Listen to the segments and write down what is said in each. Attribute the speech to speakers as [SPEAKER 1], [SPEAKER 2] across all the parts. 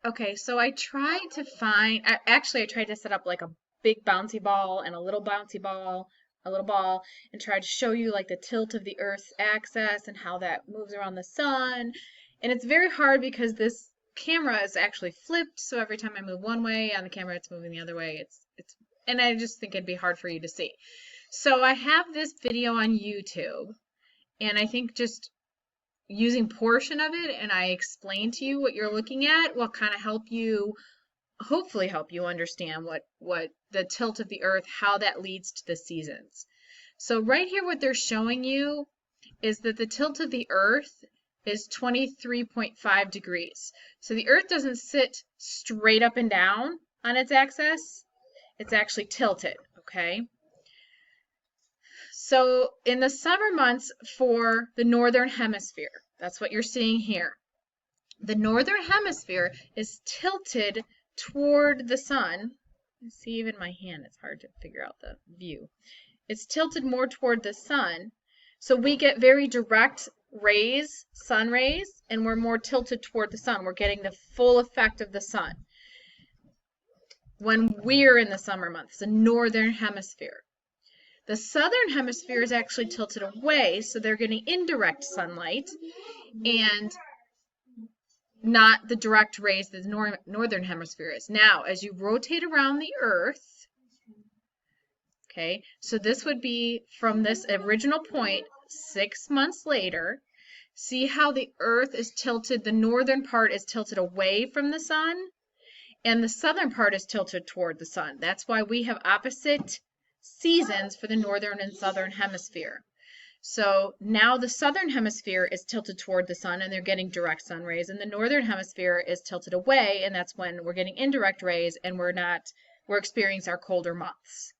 [SPEAKER 1] Okay, so I tried to find, actually, I tried to set up like a big bouncy ball and a little bouncy ball, a little ball, and tried to show you like the tilt of the Earth's axis and how that moves around the sun. And it's very hard because this camera is actually flipped, so every time I move one way on the camera, it's moving the other way. And I just think it'd be hard for you to see. So I have this video on YouTube, and I think just using portion of it and I explain to you what you're looking at will kind of help you, hopefully help you understand what the tilt of the earth, how that leads to the seasons. So right here what they're showing you is that the tilt of the earth is 23.5 degrees. So the earth doesn't sit straight up and down on its axis. It's actually tilted, okay? So in the summer months for the northern hemisphere, that's what you're seeing here. The northern hemisphere is tilted toward the sun. You see, even my hand, it's hard to figure out the view. It's tilted more toward the sun. So we get very direct rays, sun rays, and we're more tilted toward the sun. We're getting the full effect of the sun when we're in the summer months, the northern hemisphere. The southern hemisphere is actually tilted away, so they're getting indirect sunlight and not the direct rays that the northern hemisphere is. Now, as you rotate around the Earth, okay, so this would be from this original point 6 months later. See how the Earth is tilted, the northern part is tilted away from the sun, and the southern part is tilted toward the sun. That's why we have opposite seasons for the northern and southern hemisphere. So now the southern hemisphere is tilted toward the sun and they're getting direct sun rays, and the northern hemisphere is tilted away, and that's when we're getting indirect rays and we're experiencing our colder months.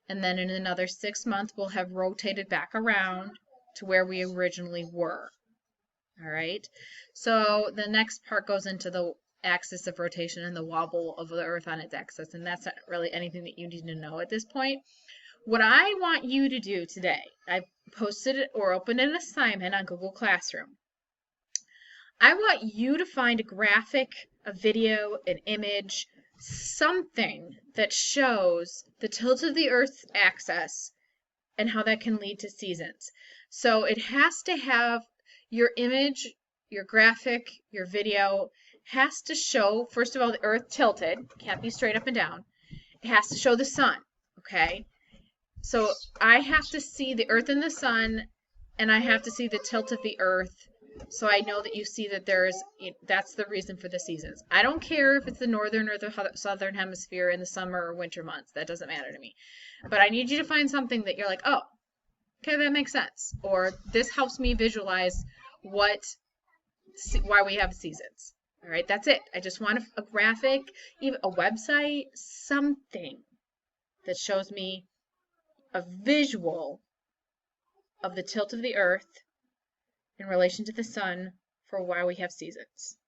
[SPEAKER 1] And then in another 6 months we'll have rotated back around to where we originally were. All right. So the next part goes into the axis of rotation and the wobble of the Earth on its axis, and that's not really anything that you need to know at this point. What I want you to do today, I've posted it or opened an assignment on Google Classroom. I want you to find a graphic, a video, an image, something that shows the tilt of the Earth's axis and how that can lead to seasons. So it has to have your image, your graphic, your video has to show, first of all, the Earth tilted, can't be straight up and down. It has to show the sun, okay? So I have to see the Earth and the sun, and I have to see the tilt of the Earth, so I know that you see that that's the reason for the seasons. I don't care if it's the northern or the southern hemisphere in the summer or winter months. That doesn't matter to me. But I need you to find something that you're like, oh, okay, that makes sense. Or this helps me visualize why we have seasons. All right, that's it. I just want a graphic, even a website, something that shows me a visual of the tilt of the Earth in relation to the sun for why we have seasons.